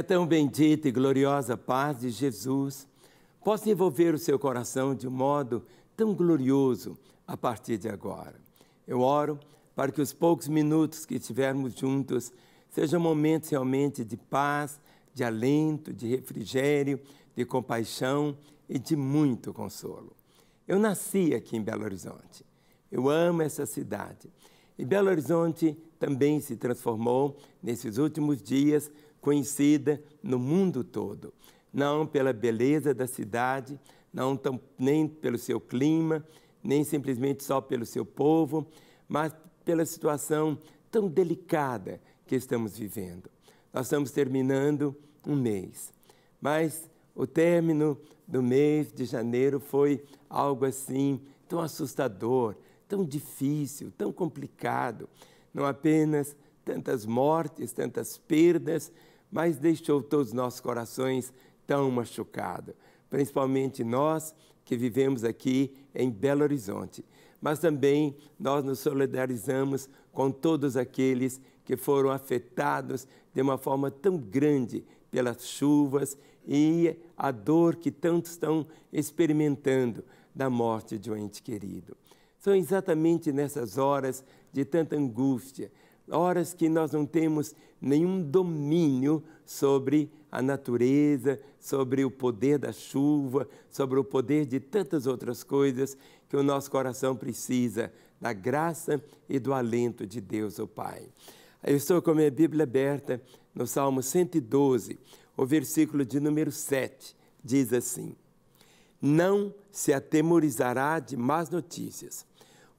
a tão bendita e gloriosa paz de Jesus possa envolver o seu coração de um modo tão glorioso a partir de agora. Eu oro para que os poucos minutos que estivermos juntos sejam momentos realmente de paz, de alento, de refrigério, de compaixão e de muito consolo. Eu nasci aqui em Belo Horizonte. Eu amo essa cidade. E Belo Horizonte também se transformou, nesses últimos dias, conhecida no mundo todo. Não pela beleza da cidade, nem pelo seu clima, nem simplesmente só pelo seu povo, mas pela situação tão delicada que estamos vivendo. Nós estamos terminando um mês, mas o término do mês de janeiro foi algo assim tão assustador, tão difícil, tão complicado. Não apenas tantas mortes, tantas perdas, mas deixou todos os nossos corações tão machucados. Principalmente nós que vivemos aqui em Belo Horizonte. Mas também nós nos solidarizamos com todos aqueles que foram afetados de uma forma tão grande pelas chuvas e a dor que tantos estão experimentando da morte de um ente querido. São exatamente nessas horas de tanta angústia, horas que nós não temos nenhum domínio sobre a natureza, sobre o poder da chuva, sobre o poder de tantas outras coisas que o nosso coração precisa da graça e do alento de Deus, o Pai. Eu estou com a minha Bíblia aberta no Salmo 112, o versículo de número 7, diz assim: não se atemorizará de más notícias.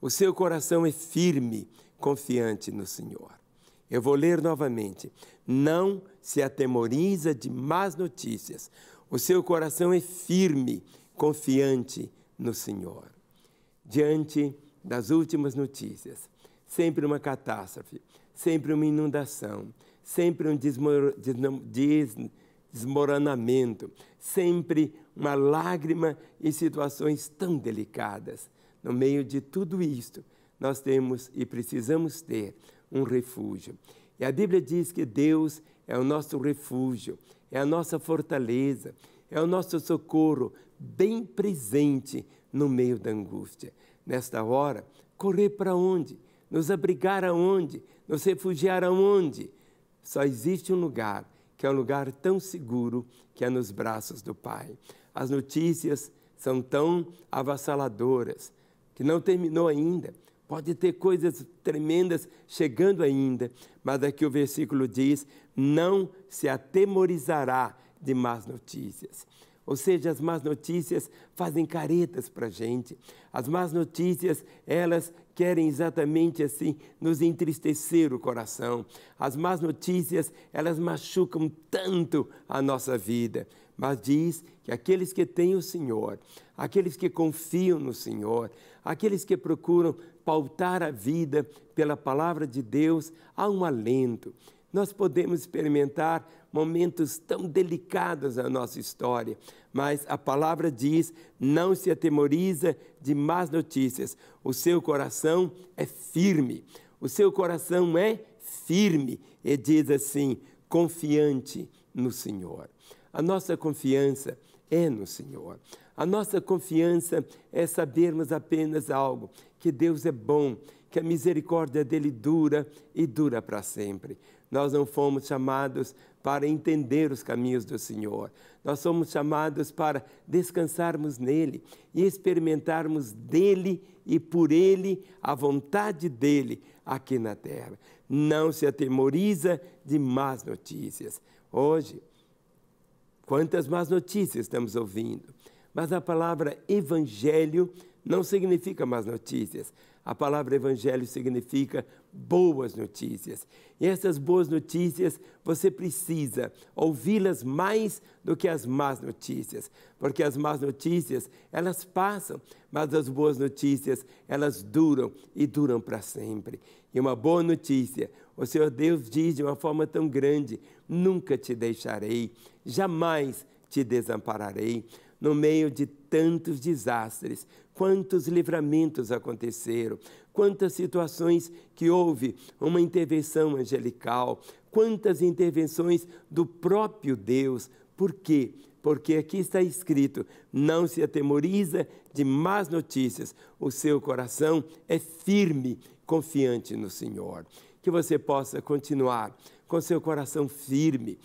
O seu coração é firme, confiante no Senhor. Eu vou ler novamente. Não se atemoriza de más notícias. O seu coração é firme, confiante no Senhor. Diante das últimas notícias, sempre uma catástrofe, sempre uma inundação, sempre um desmoronamento, sempre uma lágrima em situações tão delicadas. No meio de tudo isto, nós temos e precisamos ter um refúgio. E a Bíblia diz que Deus é o nosso refúgio, é a nossa fortaleza, é o nosso socorro bem presente no meio da angústia. Nesta hora, correr para onde? Nos abrigar aonde? Nos refugiar aonde? Só existe um lugar, que é um lugar tão seguro, que é nos braços do Pai. As notícias são tão avassaladoras, que não terminou ainda. Pode ter coisas tremendas chegando ainda, mas aqui o versículo diz, não se atemorizará de más notícias. Ou seja, as más notícias fazem caretas para a gente. As más notícias, elas querem exatamente assim nos entristecer o coração. As más notícias, elas machucam tanto a nossa vida. Mas diz que aqueles que têm o Senhor, aqueles que confiam no Senhor, aqueles que procuram pautar a vida pela palavra de Deus, há um alento. Nós podemos experimentar momentos tão delicados na nossa história, mas a palavra diz, não se atemoriza de más notícias. O seu coração é firme, o seu coração é firme. E diz assim, confiante no Senhor. A nossa confiança é no Senhor. A nossa confiança é sabermos apenas algo, que Deus é bom, que a misericórdia dele dura e dura para sempre. Nós não fomos chamados para entender os caminhos do Senhor. Nós somos chamados para descansarmos nele e experimentarmos dele e por ele a vontade dele aqui na terra. Não se atemoriza de más notícias. Hoje, quantas más notícias estamos ouvindo? Mas a palavra evangelho não significa más notícias. A palavra evangelho significa boas notícias. E essas boas notícias, você precisa ouvi-las mais do que as más notícias. Porque as más notícias, elas passam, mas as boas notícias, elas duram e duram para sempre. E uma boa notícia, o Senhor Deus diz de uma forma tão grande, nunca te deixarei, jamais te desampararei. No meio de tantos desastres, quantos livramentos aconteceram, quantas situações que houve uma intervenção angelical, quantas intervenções do próprio Deus. Por quê? Porque aqui está escrito, não se atemoriza de más notícias, o seu coração é firme, confiante no Senhor. Que você possa continuar com seu coração firme,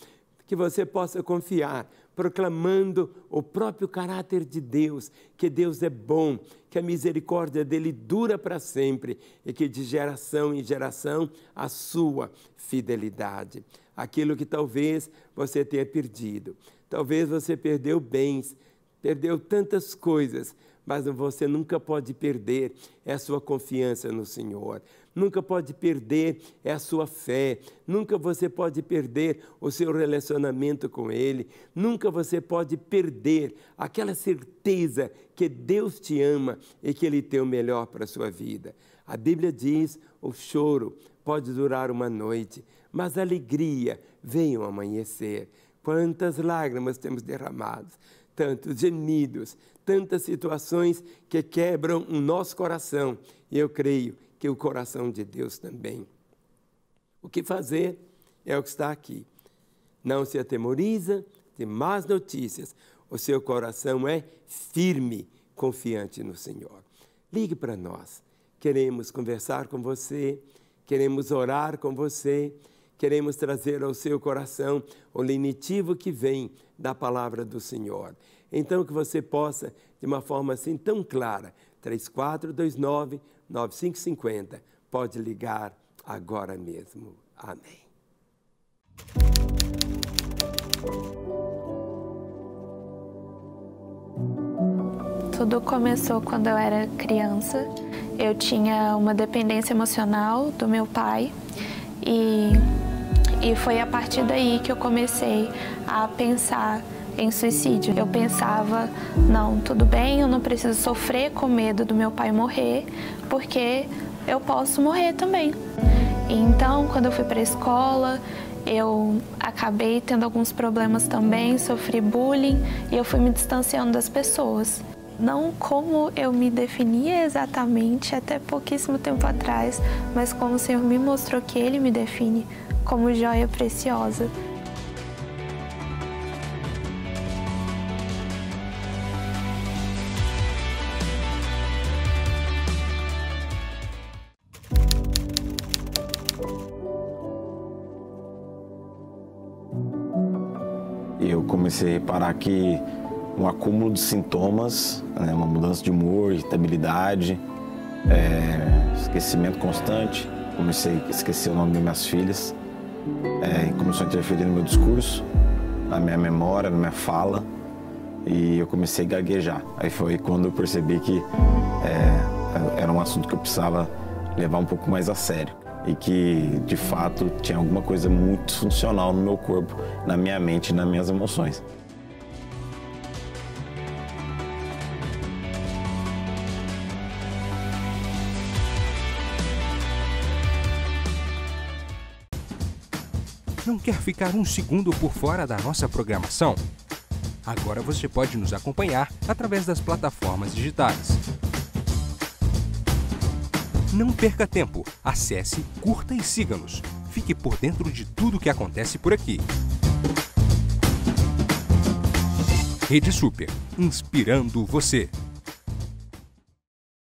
que você possa confiar, proclamando o próprio caráter de Deus, que Deus é bom, que a misericórdia dele dura para sempre e que de geração em geração a sua fidelidade. Aquilo que talvez você tenha perdido, talvez você perdeu bens, perdeu tantas coisas, mas você nunca pode perder a sua confiança no Senhor. Nunca pode perder a sua fé, nunca você pode perder o seu relacionamento com Ele, nunca você pode perder aquela certeza que Deus te ama e que Ele tem o melhor para a sua vida. A Bíblia diz, o choro pode durar uma noite, mas a alegria vem ao amanhecer. Quantas lágrimas temos derramado, tantos gemidos, tantas situações que quebram o nosso coração, e eu creio que o coração de Deus também. O que fazer é o que está aqui. Não se atemoriza de más notícias. O seu coração é firme, confiante no Senhor. Ligue para nós. Queremos conversar com você, queremos orar com você, queremos trazer ao seu coração o lenitivo que vem da palavra do Senhor. Então que você possa, de uma forma assim tão clara, 3429-9550, pode ligar agora mesmo. Amém. Tudo começou quando eu era criança. Eu tinha uma dependência emocional do meu pai e foi a partir daí que eu comecei a pensar em suicídio. Eu pensava, não, tudo bem, eu não preciso sofrer com medo do meu pai morrer, porque eu posso morrer também. Então, quando eu fui para a escola, eu acabei tendo alguns problemas também, sofri bullying e eu fui me distanciando das pessoas. Não como eu me definia exatamente até pouquíssimo tempo atrás, mas como o Senhor me mostrou que Ele me define como joia preciosa. Eu comecei a reparar que um acúmulo de sintomas, né, uma mudança de humor, irritabilidade, esquecimento constante. Comecei a esquecer o nome das minhas filhas, começou a interferir no meu discurso, na minha memória, na minha fala, e eu comecei a gaguejar. Aí foi quando eu percebi que era um assunto que eu precisava levar um pouco mais a sério. E que, de fato, tinha alguma coisa muito disfuncional no meu corpo, na minha mente e nas minhas emoções. Não quer ficar um segundo por fora da nossa programação? Agora você pode nos acompanhar através das plataformas digitais. Não perca tempo, acesse, curta e siga-nos. Fique por dentro de tudo o que acontece por aqui. Rede Super, inspirando você.